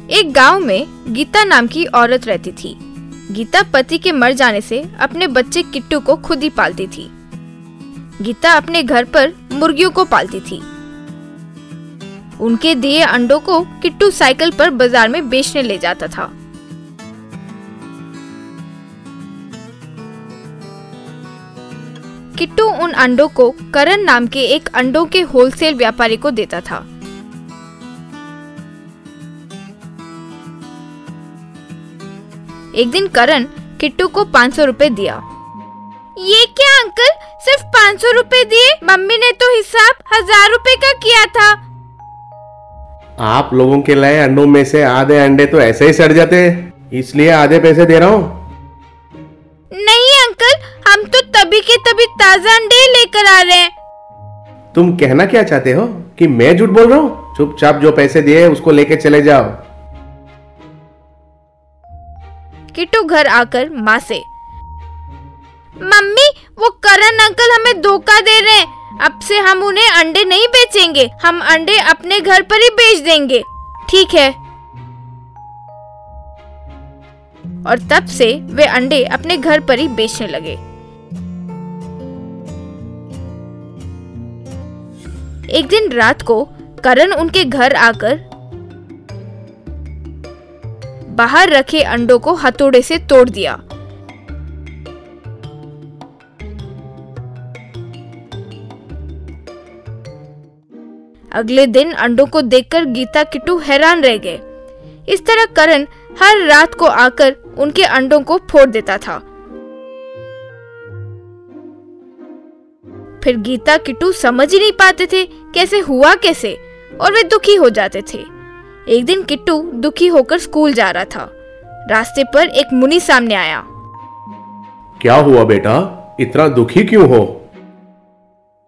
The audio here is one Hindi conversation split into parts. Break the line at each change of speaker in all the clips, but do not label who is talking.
एक गांव में गीता नाम की औरत रहती थी। गीता पति के मर जाने से अपने बच्चे किट्टू को खुद ही पालती थी। गीता अपने घर पर मुर्गियों को पालती थी। उनके दिए अंडों को किट्टू साइकिल पर बाजार में बेचने ले जाता था। किट्टू उन अंडों को करण नाम के एक अंडों के होलसेल व्यापारी को देता था। एक दिन करण किट्टू को 500 रुपए दिया। ये क्या अंकल, सिर्फ 500 रुपए दिए? मम्मी ने तो हिसाब 1000 रुपए का किया था।
आप लोगों के लाए अंडों में से आधे अंडे तो ऐसे ही सड़ जाते हैं, इसलिए आधे पैसे दे रहा हूँ।
नहीं अंकल, हम तो तभी के तभी ताजा अंडे लेकर आ रहे हैं।
तुम कहना क्या चाहते हो कि मैं झूठ बोल रहा हूँ? चुपचाप जो पैसे दिए उसको लेके चले जाओ।
किट्टू घर आकर माँ से, मम्मी वो करण अंकल हमें धोखा दे रहे हैं। अब से हम उन्हें अंडे नहीं बेचेंगे, हम अंडे अपने घर पर ही बेच देंगे। ठीक है। और तब से वे अंडे अपने घर पर ही बेचने लगे। एक दिन रात को करण उनके घर आकर बाहर रखे अंडों को हथौड़े से तोड़ दिया। अगले दिन अंडों को देखकर गीता किट्टू हैरान रह गए। इस तरह करण हर रात को आकर उनके अंडों को फोड़ देता था। फिर गीता किट्टू समझ ही नहीं पाते थे कैसे हुआ कैसे, और वे दुखी हो जाते थे। एक दिन किट्टू दुखी होकर स्कूल जा रहा था। रास्ते पर एक मुनि सामने आया।
क्या हुआ बेटा, इतना दुखी क्यों हो?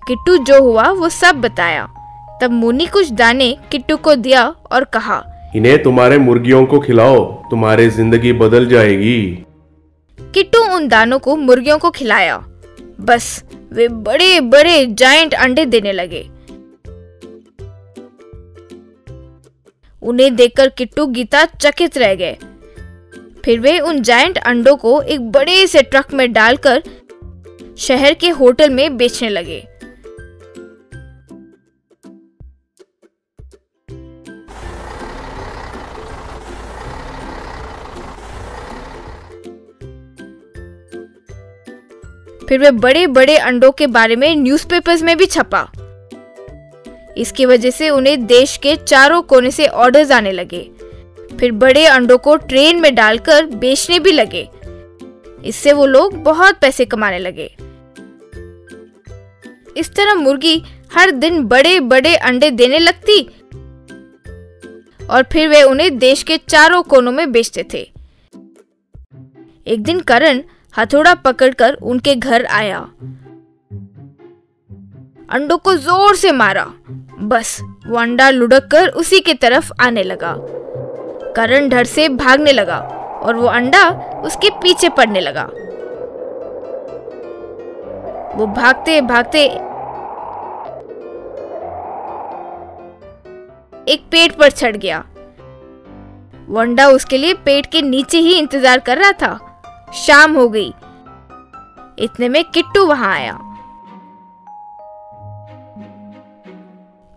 किट्टू जो हुआ वो सब बताया। तब मुनि कुछ दाने किट्टू को दिया और कहा,
इन्हें तुम्हारे मुर्गियों को खिलाओ, तुम्हारी जिंदगी बदल जाएगी।
किट्टू उन दानों को मुर्गियों को खिलाया। बस वे बड़े बड़े जायंट अंडे देने लगे। उन्हें देखकर किट्टू गीता चकित रह गए। फिर वे उन जायंट अंडों को एक बड़े से ट्रक में डालकर शहर के होटल में बेचने लगे। फिर वे बड़े बड़े अंडों के बारे में न्यूज़पेपर्स में भी छपा। इसकी वजह से उन्हें देश के चारों कोने से ऑर्डर्स आने लगे। फिर बड़े अंडों को ट्रेन में डालकर बेचने भी लगे। इससे वो लोग बहुत पैसे कमाने लगे। इस तरह मुर्गी हर दिन बड़े बड़े अंडे देने लगती और फिर वे उन्हें देश के चारों कोनों में बेचते थे। एक दिन करण हथौड़ा पकड़कर उनके घर आया। अंडों को जोर से मारा। बस वो अंडा लुढ़क कर उसी की तरफ आने लगा। करण डर से भागने लगा और वो अंडा उसके पीछे पड़ने लगा। वो भागते भागते एक पेड़ पर चढ़ गया। वो अंडा उसके लिए पेड़ के नीचे ही इंतजार कर रहा था। शाम हो गई। इतने में किट्टू वहां आया।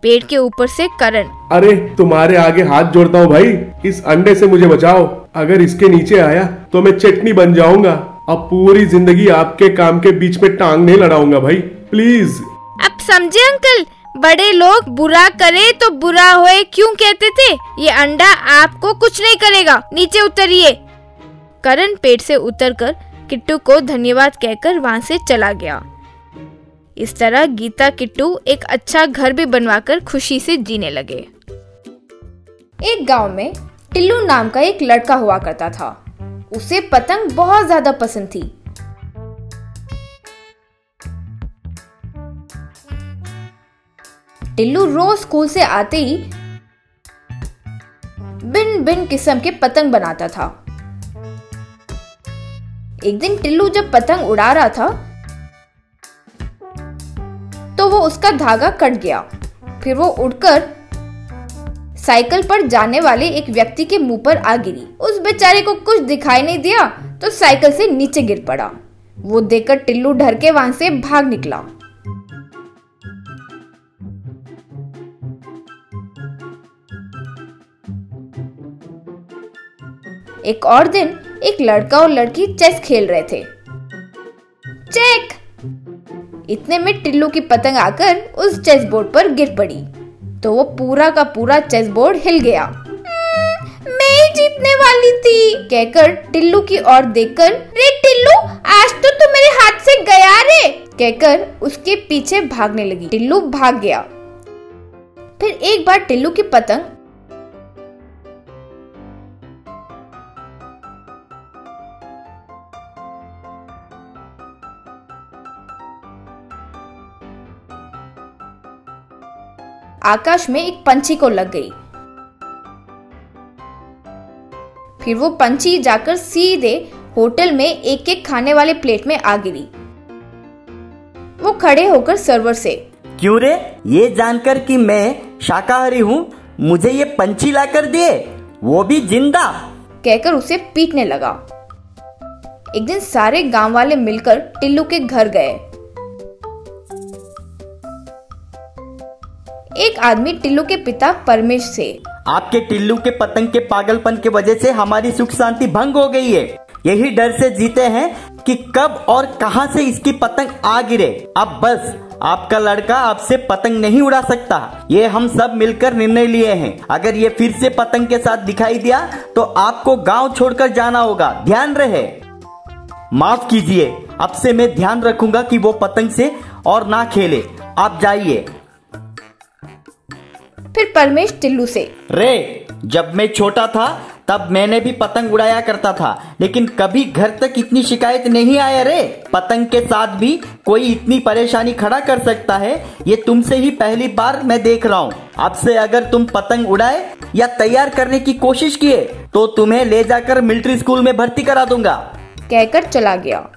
पेड़ के ऊपर से करण,
अरे तुम्हारे आगे हाथ जोड़ता हूँ भाई, इस अंडे से मुझे बचाओ। अगर इसके नीचे आया तो मैं चटनी बन जाऊंगा। अब पूरी जिंदगी आपके काम के बीच में टांग नहीं लड़ाऊंगा भाई, प्लीज।
अब समझे अंकल, बड़े लोग बुरा करे तो बुरा होए क्यों कहते थे? ये अंडा आपको कुछ नहीं करेगा, नीचे उतरिए। करण पेड़ से उतरकर किट्टू को धन्यवाद कहकर वहां से चला गया। इस तरह गीता किट्टू एक अच्छा घर भी बनवाकर खुशी से जीने लगे। एक गांव में टिल्लू नाम का एक लड़का हुआ करता था। उसे पतंग बहुत ज्यादा पसंद थी। टिल्लू रोज स्कूल से आते ही भिन्न भिन्न किस्म के पतंग बनाता था। एक दिन टिल्लू जब पतंग उड़ा रहा था तो वो उसका धागा कट गया। फिर वो उड़कर साइकिल पर जाने वाले एक व्यक्ति के मुंह पर आ गिरी। उस बेचारे को कुछ दिखाई नहीं दिया तो साइकिल से नीचे गिर पड़ा। वो देखकर टिल्लू डर के वहां से भाग निकला। एक और दिन एक लड़का और लड़की चेस खेल रहे थे। चेक! इतने में टिल्लू की पतंग आकर उस चेस बोर्ड पर गिर पड़ी तो वो पूरा का पूरा चेस बोर्ड हिल गया। मैं ही जीतने वाली थी कहकर टिल्लू की ओर देखकर, रे टिल्लू आज तो तू मेरे हाथ से गया रे कहकर उसके पीछे भागने लगी। टिल्लू भाग गया। फिर एक बार टिल्लू की पतंग आकाश में एक पंछी को लग गई। फिर वो पंछी जाकर सीधे होटल में एक एक खाने वाले प्लेट में आ गिरी। वो खड़े होकर सर्वर से,
क्यों रे, ये जानकर कि मैं शाकाहारी हूँ मुझे ये पंछी लाकर दिए, वो भी जिंदा,
कहकर उसे पीटने लगा। एक दिन सारे गांव वाले मिलकर टिल्लू के घर गए। एक आदमी टिल्लू के पिता परमेश से,
आपके टिल्लू के पतंग के पागलपन के वजह से हमारी सुख शांति भंग हो गई है। यही डर से जीते हैं कि कब और कहां से इसकी पतंग आ गिरे। अब बस आपका लड़का आपसे पतंग नहीं उड़ा सकता। ये हम सब मिलकर निर्णय लिए हैं। अगर ये फिर से पतंग के साथ दिखाई दिया तो आपको गांव छोड़कर जाना होगा, ध्यान रहे। माफ कीजिए, अब से मैं ध्यान रखूंगा कि वो पतंग से और ना खेले। आप जाइए।
फिर परमेश टिल्लू से,
रे, जब मैं छोटा था तब मैंने भी पतंग उड़ाया करता था, लेकिन कभी घर तक इतनी शिकायत नहीं आया रे। पतंग के साथ भी कोई इतनी परेशानी खड़ा कर सकता है, ये तुमसे ही पहली बार मैं देख रहा हूँ। अब से अगर तुम पतंग उड़ाए या तैयार करने की कोशिश किए तो तुम्हें ले जाकर मिलिट्री स्कूल में भर्ती करा दूंगा,
कहकर चला गया।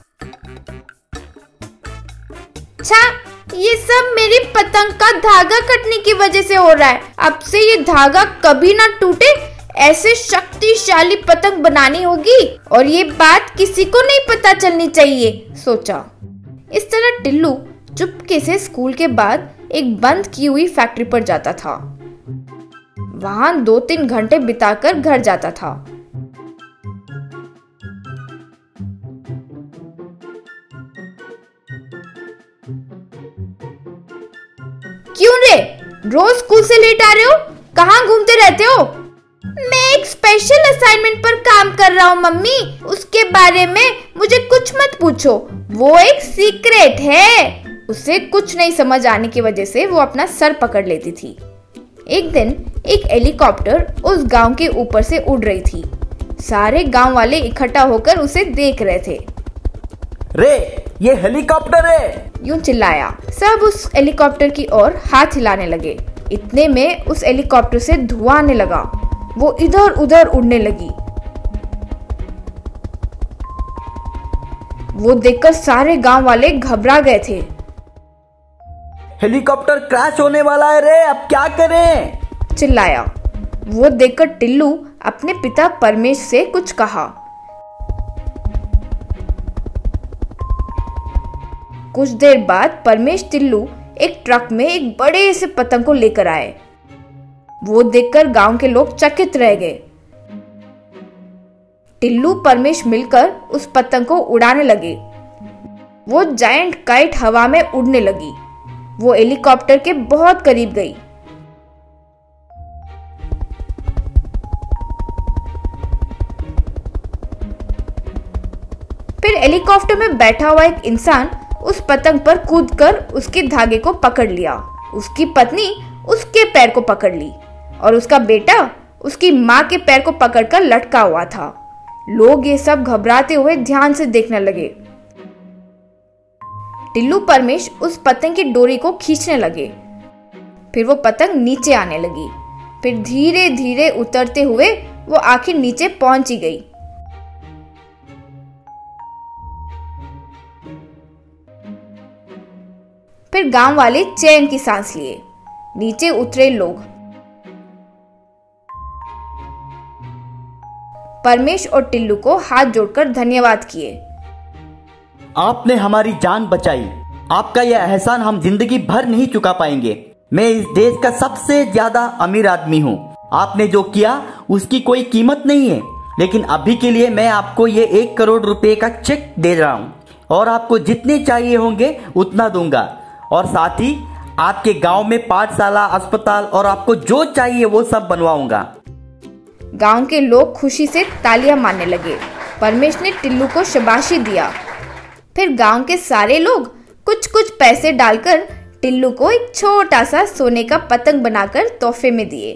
ये सब मेरी पतंग का धागा कटने की वजह से हो रहा है। अब से ये धागा कभी ना टूटे, ऐसे शक्तिशाली पतंग बनानी होगी और ये बात किसी को नहीं पता चलनी चाहिए, सोचा। इस तरह टिल्लू चुपके से स्कूल के बाद एक बंद की हुई फैक्ट्री पर जाता था। वहां 2-3 घंटे बिताकर घर जाता था। क्यों रे, रोज स्कूल से लेट आ रहे हो? कहाँ घूमते रहते हो? मैं एक स्पेशल असाइनमेंट पर काम कर रहा हूँ मम्मी, उसके बारे में मुझे कुछ मत पूछो, वो एक सीक्रेट है। उसे कुछ नहीं समझ आने की वजह से वो अपना सर पकड़ लेती थी। एक दिन एक हेलीकॉप्टर उस गांव के ऊपर से उड़ रही थी। सारे गांव वाले इकट्ठा होकर उसे देख रहे थे।
रे, ये हेलीकॉप्टर है,
यूं चिल्लाया। सब उस हेलीकॉप्टर की ओर हाथ हिलाने लगे। इतने में उस हेलीकॉप्टर से धुआं आने लगा। वो इधर उधर उड़ने लगी। वो देखकर सारे गांव वाले घबरा गए थे।
हेलीकॉप्टर क्रैश होने वाला है रे, अब क्या करें?
चिल्लाया। वो देखकर टिल्लू अपने पिता परमेश से कुछ कहा। कुछ देर बाद परमेश टिल्लू एक ट्रक में एक बड़े से पतंग को लेकर आए। वो देखकर गांव के लोग चकित रह गए। टिल्लू परमेश मिलकर उस पतंग को उड़ाने लगे। वो जायंट काइट हवा में उड़ने लगी। वो हेलीकॉप्टर के बहुत करीब गई। फिर हेलीकॉप्टर में बैठा हुआ एक इंसान उस पतंग पर कूदकर उसके धागे को पकड़ लिया। उसकी पत्नी उसके पैर को पकड़ ली और उसका बेटा उसकी माँ के पैर को पकड़कर लटका हुआ था। लोग ये सब घबराते हुए ध्यान से देखने लगे। टिल्लू परमेश उस पतंग की डोरी को खींचने लगे। फिर वो पतंग नीचे आने लगी। फिर धीरे धीरे उतरते हुए वो आखिर नीचे पहुंच ही गई। फिर गांव वाले चैन की सांस लिए। नीचे उतरे लोग। परमेश और टिल्लू को हाथ जोड़कर धन्यवाद किए।
आपने हमारी जान बचाई। आपका यह एहसान हम जिंदगी भर नहीं चुका पाएंगे। मैं इस देश का सबसे ज्यादा अमीर आदमी हूँ। आपने जो किया उसकी कोई कीमत नहीं है, लेकिन अभी के लिए मैं आपको ये 1 करोड़ रुपए का चेक दे रहा हूँ और आपको जितने चाहिए होंगे उतना दूंगा, और साथ ही आपके गांव में पाठशाला, अस्पताल और आपको जो चाहिए वो सब बनवाऊंगा।
गांव के लोग खुशी से तालियां मारने लगे। परमेश ने टिल्लू को शाबाशी दिया। फिर गांव के सारे लोग कुछ कुछ पैसे डालकर टिल्लू को एक छोटा सा सोने का पतंग बनाकर तोहफे में दिए।